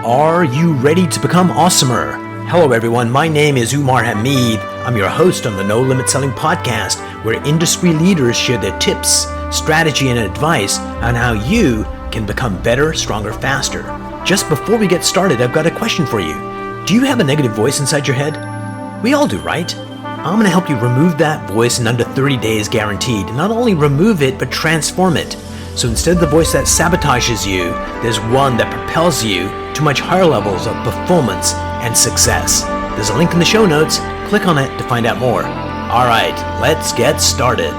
Are you ready to become awesomer? Hello everyone, my name is Umar Hamid. I'm your host on the No Limit Selling podcast, where industry leaders share their tips, strategy, and advice on how you can become better, stronger, faster. Just before we get started, I've got a question for you. Do you have a negative voice inside your head? We all do, right? I'm going to help you remove that voice in under 30 days guaranteed. Not only remove it, but transform it. So instead of the voice that sabotages you, there's one that propels you to much higher levels of performance and success. There's a link in the show notes. Click on it to find out more. All right, let's get started.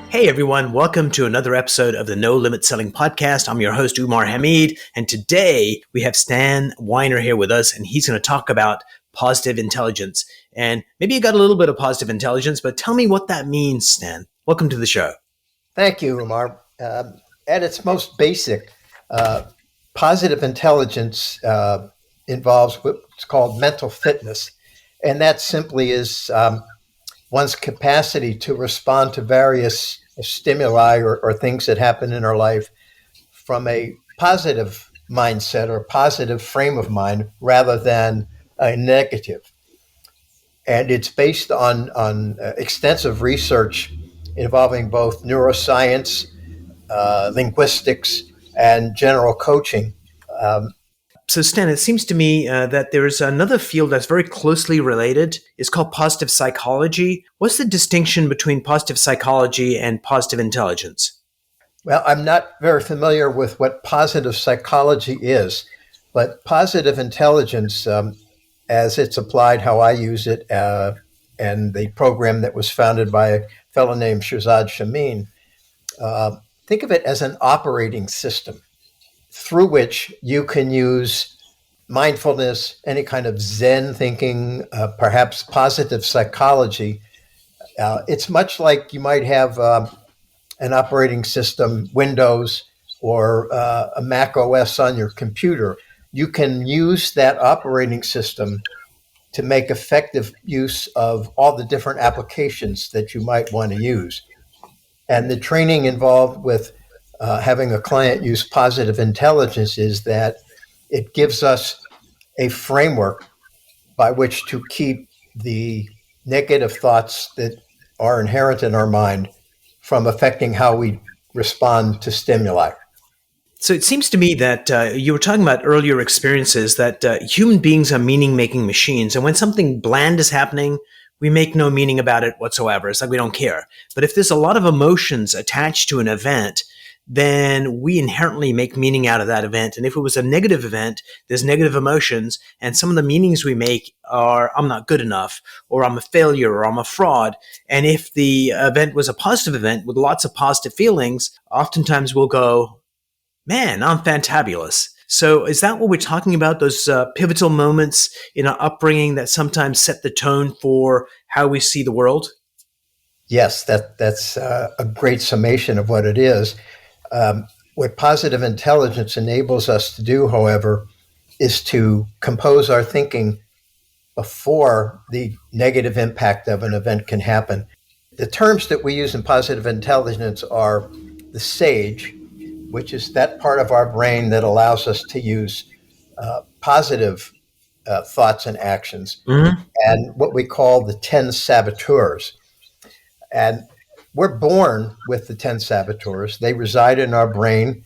Hey everyone, welcome to another episode of the No Limit Selling podcast. I'm your host, Umar Hamid, and today we have Stan Wyner here with us, and he's going to talk about positive intelligence. And maybe you got a little bit of positive intelligence, but tell me what that means, Stan. Welcome to the show. Thank you, Umar. At its most basic, positive intelligence involves what's called mental fitness. And that simply is one's capacity to respond to various stimuli or things that happen in our life from a positive mindset or positive frame of mind rather than a negative. And it's based on extensive research involving both neuroscience, linguistics, and general coaching. So Stan, it seems to me that there's another field that's very closely related. It's called positive psychology. What's the distinction between positive psychology and positive intelligence? Well, I'm not very familiar with what positive psychology is, but positive intelligence, as it's applied, how I use it, and the program that was founded by a fellow named Shirzad Chamine, think of it as an operating system through which you can use mindfulness, any kind of Zen thinking, perhaps positive psychology. It's much like you might have an operating system, Windows, or a Mac OS on your computer. You can use that operating system to make effective use of all the different applications that you might want to use. And the training involved with having a client use positive intelligence is that it gives us a framework by which to keep the negative thoughts that are inherent in our mind from affecting how we respond to stimuli. So it seems to me that you were talking about earlier experiences that human beings are meaning-making machines. And when something bland is happening, we make no meaning about it whatsoever. It's like we don't care. But if there's a lot of emotions attached to an event, then we inherently make meaning out of that event. And if it was a negative event, there's negative emotions. And some of the meanings we make are, I'm not good enough, or I'm a failure, or I'm a fraud. And if the event was a positive event with lots of positive feelings, oftentimes we'll go, man, I'm fantabulous. So is that what we're talking about, those pivotal moments in our upbringing that sometimes set the tone for how we see the world? Yes, that's a great summation of what it is. What positive intelligence enables us to do, however, is to compose our thinking before the negative impact of an event can happen. The terms that we use in positive intelligence are the SAGE, which is that part of our brain that allows us to use positive thoughts and actions, and what we call the 10 saboteurs. And we're born with the 10 saboteurs. They reside in our brain,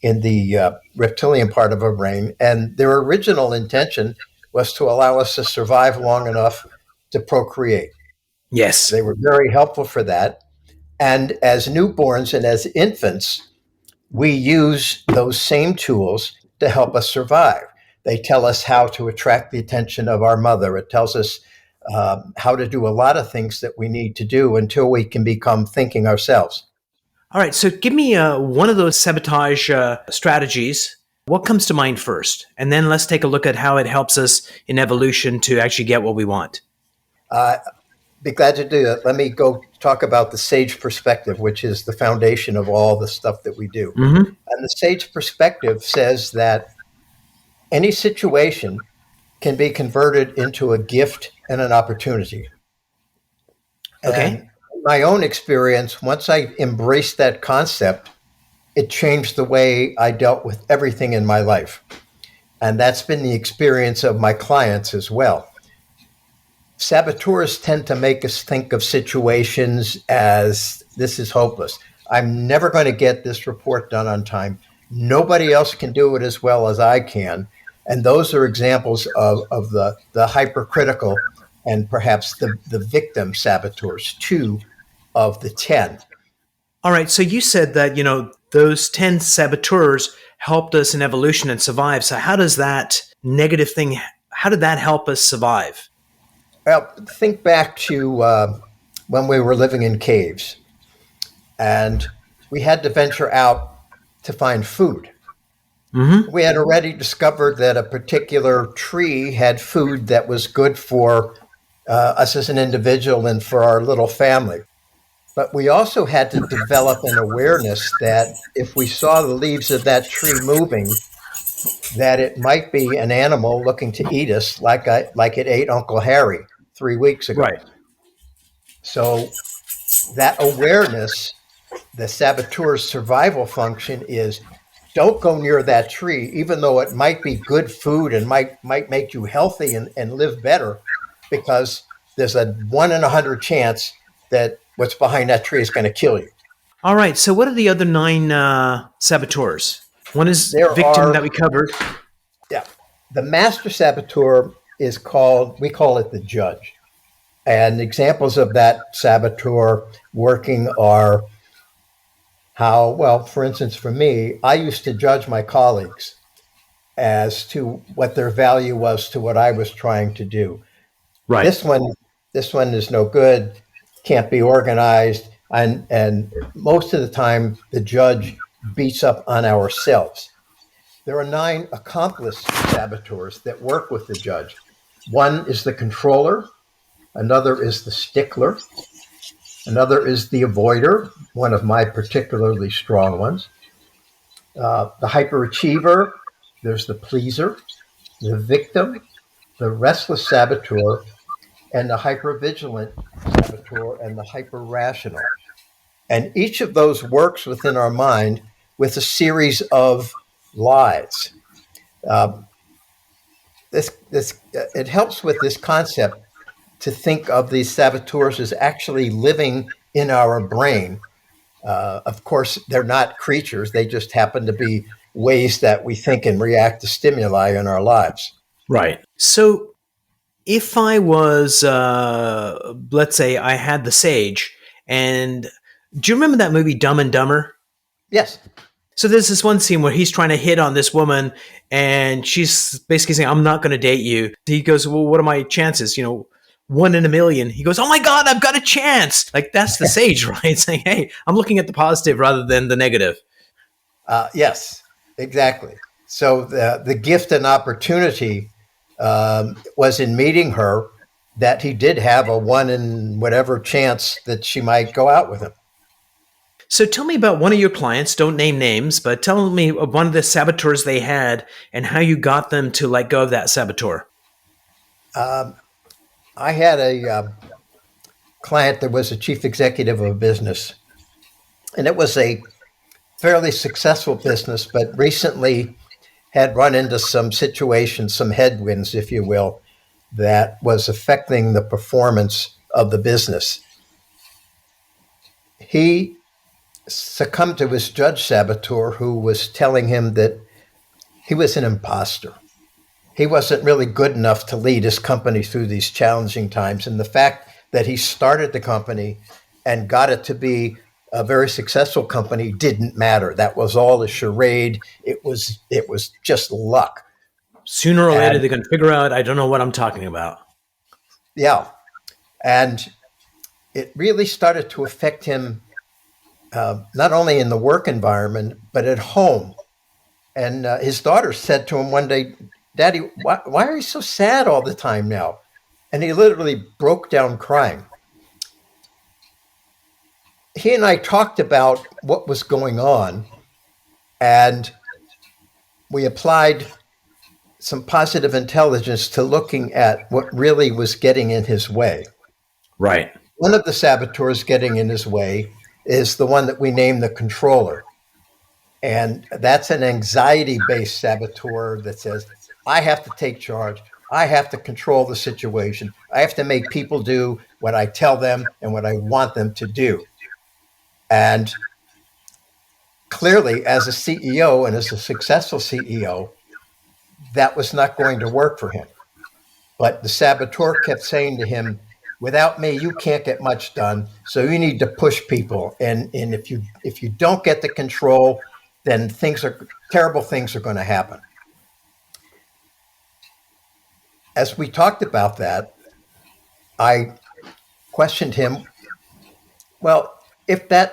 in the reptilian part of our brain, and their original intention was to allow us to survive long enough to procreate. Yes. They were very helpful for that. And as newborns and as infants, we use those same tools to help us survive. They tell us how to attract the attention of our mother. It tells us how to do a lot of things that we need to do until we can become thinking ourselves. All right. So give me one of those sabotage strategies. What comes to mind first? And then let's take a look at how it helps us in evolution to actually get what we want. Be glad to do that. Let me go talk about the SAGE perspective, which is the foundation of all the stuff that we do. Mm-hmm. And the SAGE perspective says that any situation can be converted into a gift and an opportunity. Okay. And in my own experience, once I embraced that concept, it changed the way I dealt with everything in my life. And that's been the experience of my clients as well. Saboteurs tend to make us think of situations as this is hopeless. I'm never going to get this report done on time. Nobody else can do it as well as I can. And those are examples of the hypercritical and perhaps the victim saboteurs, 2 of the 10. All right. So you said that, those 10 saboteurs helped us in evolution and survive. So how does that negative thing, how did that help us survive? Well, think back to when we were living in caves and we had to venture out to find food. Mm-hmm. We had already discovered that a particular tree had food that was good for us as an individual and for our little family. But we also had to develop an awareness that if we saw the leaves of that tree moving, that it might be an animal looking to eat us like it ate Uncle Harry 3 weeks ago. Right. So that awareness, the saboteur's survival function is don't go near that tree, even though it might be good food and might make you healthy and live better, because there's a 1 in 100 chance that what's behind that tree is going to kill you. All right. So what are the other 9 saboteurs? One is victim that we covered. Yeah. The master saboteur we call it the judge. And examples of that saboteur working are for instance, for me, I used to judge my colleagues as to what their value was to what I was trying to do. Right. This one is no good, can't be organized, and most of the time the judge beats up on ourselves. There are 9 accomplice saboteurs that work with the judge. One is the controller, another is the stickler, another is the avoider, one of my particularly strong ones. The hyperachiever, there's the pleaser, the victim, the restless saboteur, and the hypervigilant saboteur and the hyper-rational. And each of those works within our mind with a series of lies. It helps with this concept to think of these saboteurs as actually living in our brain. Of course, they're not creatures. They just happen to be ways that we think and react to stimuli in our lives. Right. So if I was, let's say I had the sage, and do you remember that movie Dumb and Dumber? Yes. So there's this one scene where he's trying to hit on this woman and she's basically saying, I'm not going to date you. He goes, well, what are my chances? 1 in a million. He goes, oh my God, I've got a chance. Like that's the sage, right? Saying, hey, I'm looking at the positive rather than the negative. Yes, exactly. So the gift and opportunity was in meeting her that he did have a 1 in whatever chance that she might go out with him. So tell me about one of your clients, don't name names, but tell me of one of the saboteurs they had and how you got them to let go of that saboteur. I had a client that was a chief executive of a business, and it was a fairly successful business, but recently had run into some situations, some headwinds, if you will, that was affecting the performance of the business. He succumbed to his judge saboteur, who was telling him that he was an imposter. He wasn't really good enough to lead his company through these challenging times. And the fact that he started the company and got it to be a very successful company didn't matter. That was all a charade. It was just luck. Sooner or later, they're going to figure out, I don't know what I'm talking about. Yeah. And it really started to affect him, not only in the work environment, but at home. And his daughter said to him one day, Daddy, why are you so sad all the time now? And he literally broke down crying. He and I talked about what was going on, and we applied some positive intelligence to looking at what really was getting in his way. Right. One of the saboteurs getting in his way is the one that we name the controller. And that's an anxiety-based saboteur that says, I have to take charge. I have to control the situation. I have to make people do what I tell them and what I want them to do. And clearly, as a CEO and as a successful CEO, that was not going to work for him. But the saboteur kept saying to him, without me, you can't get much done. So you need to push people. And if you don't get the control, then terrible things are going to happen. As we talked about that, I questioned him, well, if that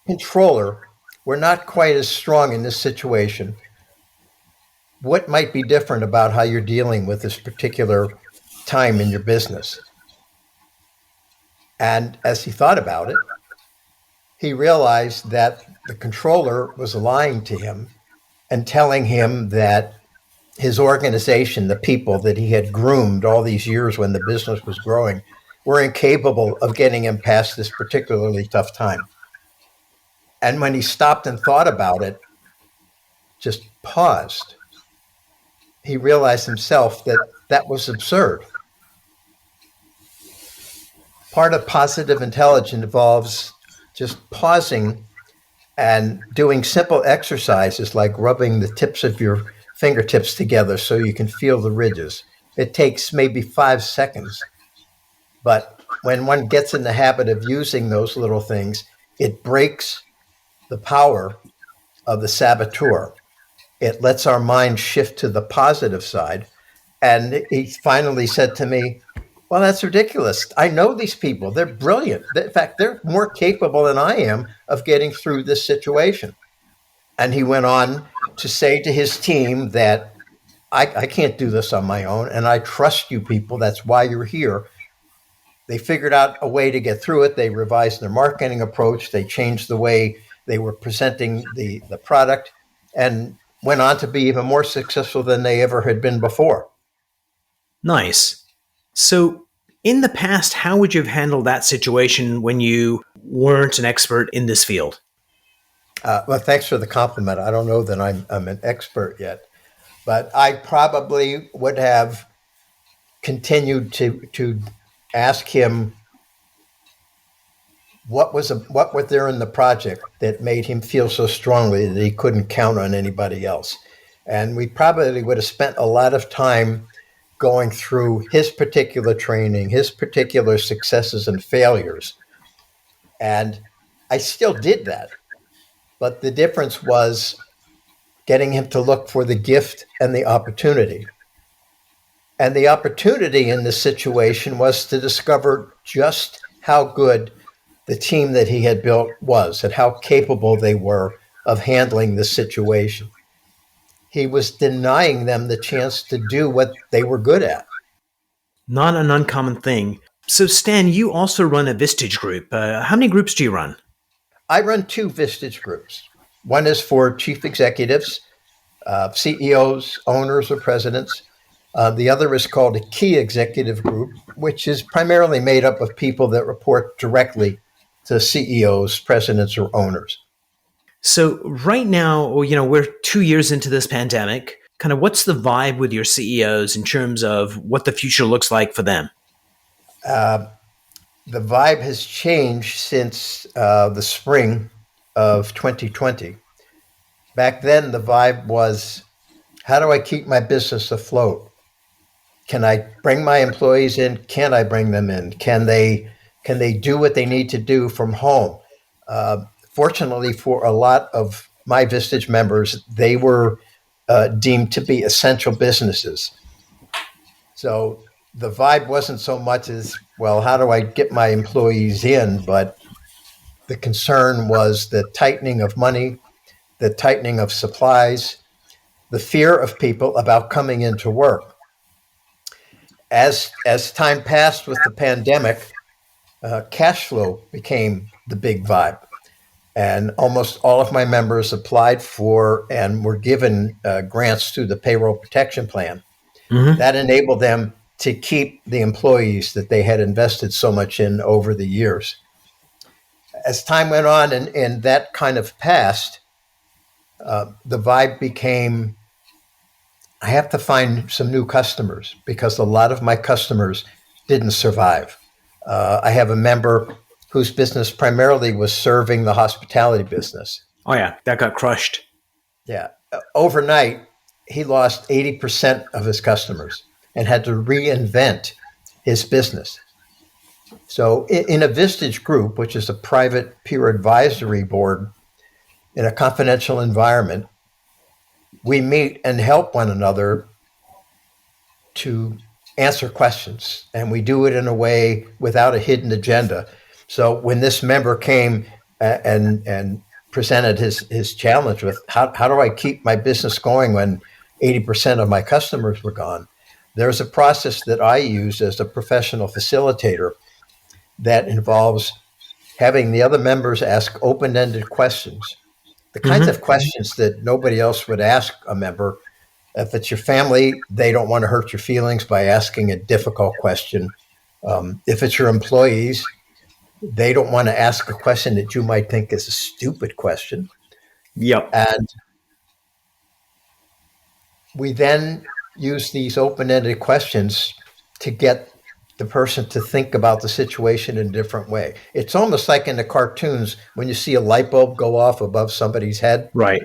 controller were not quite as strong in this situation, what might be different about how you're dealing with this particular time in your business? And as he thought about it, he realized that the controller was lying to him and telling him that his organization, the people that he had groomed all these years when the business was growing, were incapable of getting him past this particularly tough time. And when he stopped and thought about it, just paused, he realized himself that that was absurd. Part of positive intelligence involves just pausing and doing simple exercises like rubbing the tips of your fingertips together so you can feel the ridges. It takes maybe 5 seconds. But when one gets in the habit of using those little things, it breaks the power of the saboteur. It lets our mind shift to the positive side. And he finally said to me, well, that's ridiculous. I know these people. They're brilliant. In fact, they're more capable than I am of getting through this situation. And he went on to say to his team that I can't do this on my own, and I trust you people. That's why you're here. They figured out a way to get through it. They revised their marketing approach. They changed the way they were presenting the product and went on to be even more successful than they ever had been before. Nice. So in the past, how would you have handled that situation when you weren't an expert in this field? Well, thanks for the compliment. I don't know that I'm an expert yet, but I probably would have continued to ask him what was there in the project that made him feel so strongly that he couldn't count on anybody else. And we probably would have spent a lot of time going through his particular training, his particular successes and failures. And I still did that. But the difference was getting him to look for the gift and the opportunity. And the opportunity in this situation was to discover just how good the team that he had built was and how capable they were of handling the situation. He was denying them the chance to do what they were good at. Not an uncommon thing. So, Stan, you also run a Vistage group. How many groups do you run? I run 2 Vistage groups. One is for chief executives, CEOs, owners, or presidents. The other is called a key executive group, which is primarily made up of people that report directly to CEOs, presidents, or owners. So right now, we're 2 years into this pandemic. Kind of what's the vibe with your CEOs in terms of what the future looks like for them? The vibe has changed since the spring of 2020. Back then, the vibe was, how do I keep my business afloat? Can I bring my employees in? Can I bring them in? Can they do what they need to do from home? Fortunately, for a lot of my Vistage members, they were deemed to be essential businesses. So the vibe wasn't so much as, well, how do I get my employees in? But the concern was the tightening of money, the tightening of supplies, the fear of people about coming into work. As time passed with the pandemic, cash flow became the big vibe. And almost all of my members applied for and were given grants through the payroll protection plan. Mm-hmm. That enabled them to keep the employees that they had invested so much in over the years. As time went on and that kind of passed, the vibe became, I have to find some new customers because a lot of my customers didn't survive. I have a member whose business primarily was serving the hospitality business. Oh yeah, that got crushed. Yeah. Overnight, he lost 80% of his customers and had to reinvent his business. So, in a Vistage group, which is a private peer advisory board in a confidential environment, we meet and help one another to answer questions. And we do it in a way without a hidden agenda. So, when this member came and presented his challenge with how do I keep my business going when 80% of my customers were gone, there's a process that I use as a professional facilitator that involves having the other members ask open-ended questions, the kinds of questions that nobody else would ask a member. If it's your family, they don't want to hurt your feelings by asking a difficult question. If it's your employees, they don't want to ask a question that you might think is a stupid question. Yep. And we then use these open-ended questions to get the person to think about the situation in a different way. It's almost like in the cartoons when you see a light bulb go off above somebody's head. Right.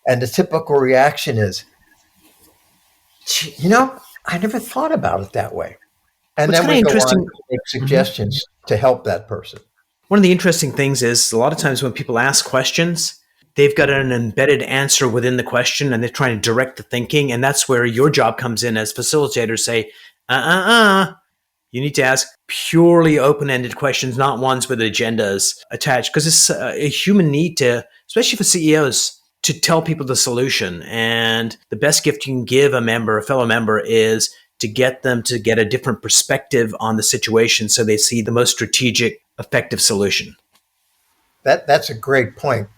And the typical reaction is, I never thought about it that way. And What's then we go on interesting- to make suggestions to help that person. One of the interesting things is a lot of times when people ask questions, they've got an embedded answer within the question and they're trying to direct the thinking. And that's where your job comes in as facilitators. Say, you need to ask purely open-ended questions, not ones with agendas attached, because it's a human need to, especially for CEOs, to tell people the solution. And the best gift you can give a fellow member, is to get them to get a different perspective on the situation so they see the most strategic, effective solution. That's a great point.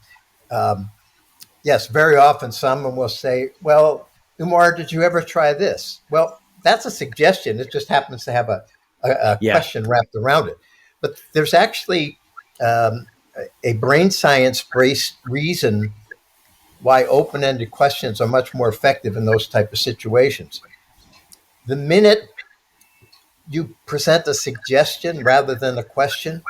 Yes, very often someone will say, well, Umar, did you ever try this? Well, that's a suggestion. It just happens to have a question wrapped around it. But there's actually a brain science-based reason why open-ended questions are much more effective in those type of situations. The minute you present a suggestion rather than a question,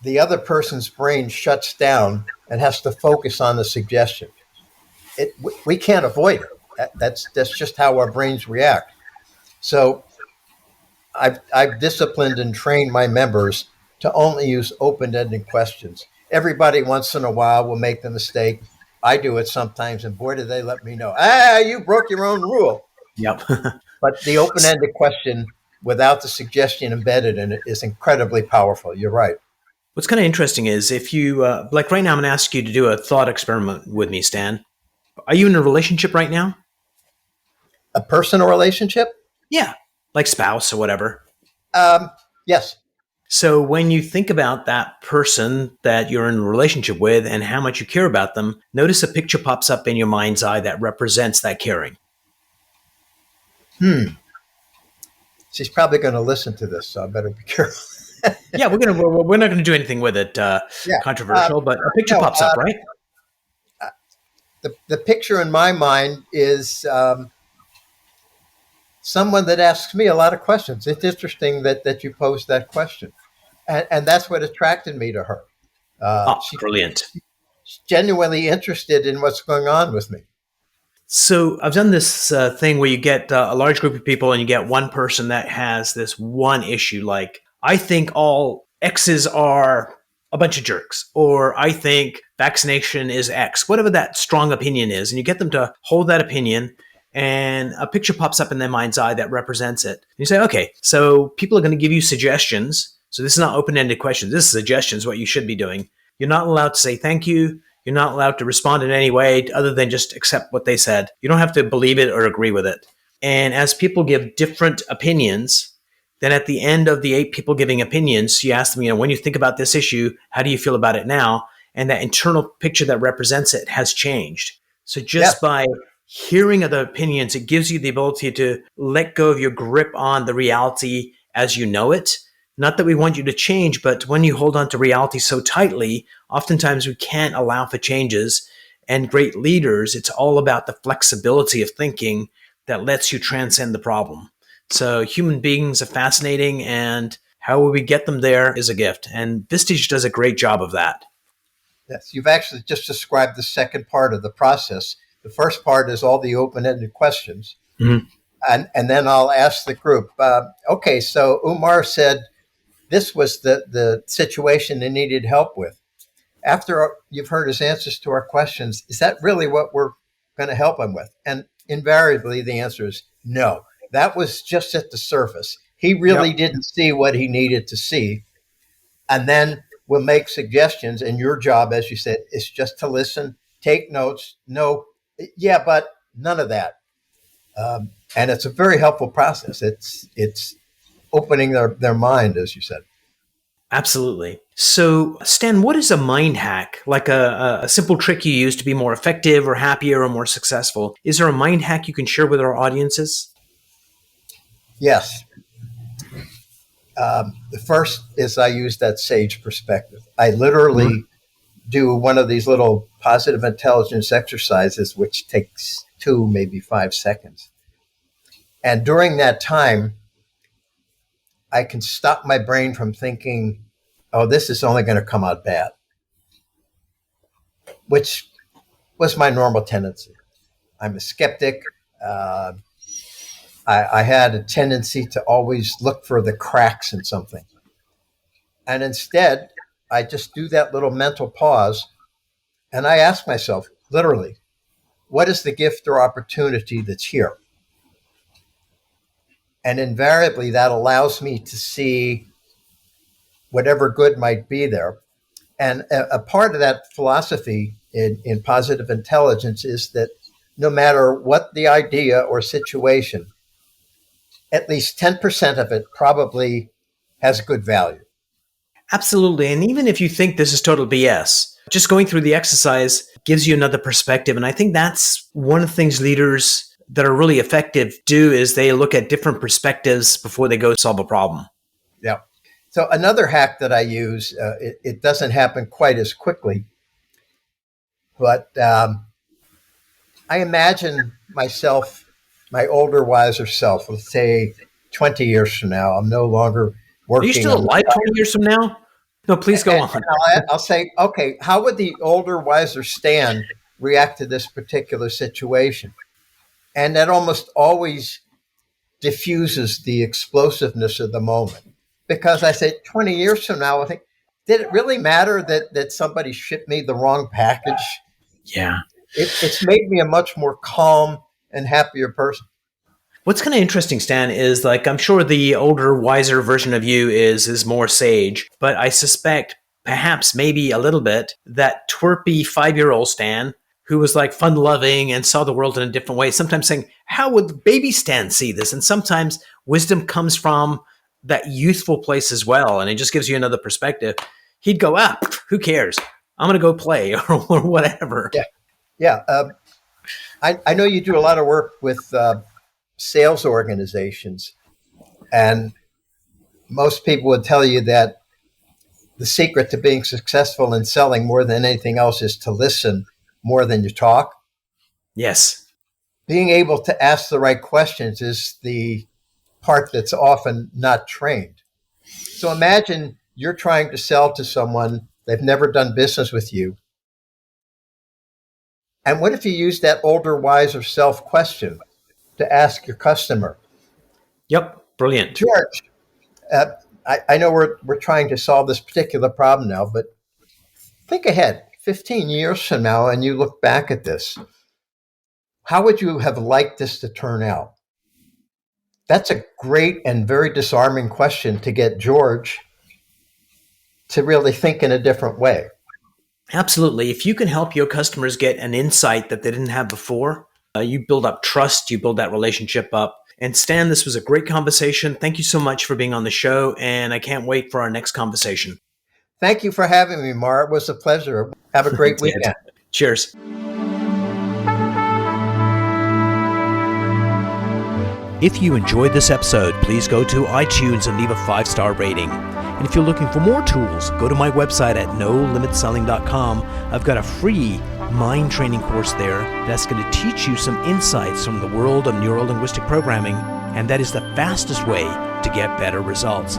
the other person's brain shuts down and has to focus on the suggestion. We can't avoid it. That's just how our brains react. So I've disciplined and trained my members to only use open-ended questions. Everybody once in a while will make the mistake. I do it sometimes, and boy, do they let me know. You broke your own rule. Yep. But the open-ended question without the suggestion embedded in it is incredibly powerful. You're right. What's kind of interesting is if you, like right now, I'm going to ask you to do a thought experiment with me, Stan. Are you in a relationship right now? A personal relationship? Yeah. Like spouse or whatever. Yes. So when you think about that person that you're in a relationship with and how much you care about them, notice a picture pops up in your mind's eye that represents that caring. She's probably going to listen to this, so I better be careful. Yeah, we're not going to do anything with it controversial, but a picture pops up, right? The picture in my mind is someone that asks me a lot of questions. It's interesting that you posed that question. And that's what attracted me to her. Brilliant. She's genuinely interested in what's going on with me. So I've done this thing where you get a large group of people and you get one person that has this one issue, like, I think all X's are a bunch of jerks, or I think vaccination is X, whatever that strong opinion is. And you get them to hold that opinion and a picture pops up in their mind's eye that represents it. And you say, okay, so people are going to give you suggestions. So this is not open-ended questions. This is suggestions, what you should be doing. You're not allowed to say thank you. You're not allowed to respond in any way other than just accept what they said. You don't have to believe it or agree with it. And as people give different opinions, then at the end of the 8 people giving opinions, you ask them, when you think about this issue, how do you feel about it now? And that internal picture that represents it has changed. So just by hearing other opinions, it gives you the ability to let go of your grip on the reality as you know it. Not that we want you to change, but when you hold on to reality so tightly, oftentimes we can't allow for changes. and great leaders, it's all about the flexibility of thinking that lets you transcend the problem. So human beings are fascinating, and how we get them there is a gift. And Vistage does a great job of that. Yes, you've actually just described the second part of the process. The first part is all the open-ended questions. Mm-hmm. And then I'll ask the group, okay, so Umar said this was the situation they needed help with. After you've heard his answers to our questions, is that really what we're going to help him with? And invariably, the answer is no. That was just at the surface. He really didn't see what he needed to see. And then we'll make suggestions. And your job, as you said, is just to listen, take notes. No, yeah, but none of that. And it's a very helpful process. It's opening their mind, as you said. Absolutely. So, Stan, what is a mind hack? Like a simple trick you use to be more effective or happier or more successful? Is there a mind hack you can share with our audiences? Yes. The first is I use that sage perspective. I literally do one of these little positive intelligence exercises, which takes 2, maybe 5 seconds. And during that time, I can stop my brain from thinking, oh, this is only going to come out bad, which was my normal tendency. I'm a skeptic. I had a tendency to always look for the cracks in something. And instead, I just do that little mental pause, and I ask myself, literally, what is the gift or opportunity that's here? And invariably, that allows me to see whatever good might be there. And a part of that philosophy in positive intelligence is that no matter what the idea or situation, at least 10% of it probably has good value. Absolutely. And even if you think this is total BS, just going through the exercise gives you another perspective. And I think that's one of the things leaders that are really effective do is they look at different perspectives before they go solve a problem. Yeah. So another hack that I use, it doesn't happen quite as quickly, but I imagine myself, my older, wiser self, let's say 20 years from now, I'm no longer working. Are you still alive 20 years from now? No, please go on. I'll say, okay, how would the older, wiser Stan react to this particular situation? And that almost always diffuses the explosiveness of the moment. Because I say 20 years from now, I think, did it really matter that somebody shipped me the wrong package? Yeah. It's made me a much more calm and happier person. What's kind of interesting, Stan, is like, I'm sure the older, wiser version of you is more sage, but I suspect perhaps maybe a little bit that twerpy 5-year-old Stan who was like fun-loving and saw the world in a different way, sometimes saying, how would baby Stan see this? And sometimes wisdom comes from that youthful place as well, and it just gives you another perspective. He'd go, who cares? I'm going to go play or whatever. Yeah. I know you do a lot of work with sales organizations, and most people would tell you that the secret to being successful in selling more than anything else is to listen more than you talk. Yes. Being able to ask the right questions is the part that's often not trained. So imagine you're trying to sell to someone, they've never done business with you. And what if you use that older, wiser self question to ask your customer? Yep. Brilliant. George, I know we're trying to solve this particular problem now, but think ahead, 15 years from now, and you look back at this. How would you have liked this to turn out? That's a great and very disarming question to get George to really think in a different way. Absolutely. If you can help your customers get an insight that they didn't have before, you build up trust, you build that relationship up. And Stan, this was a great conversation. Thank you so much for being on the show, and I can't wait for our next conversation. Thank you for having me, Mar. It was a pleasure. Have a great weekend. Cheers. If you enjoyed this episode, please go to iTunes and leave a 5-star rating. And if you're looking for more tools, go to my website at nolimitselling.com. I've got a free mind training course there that's going to teach you some insights from the world of neuro-linguistic programming, and that is the fastest way to get better results.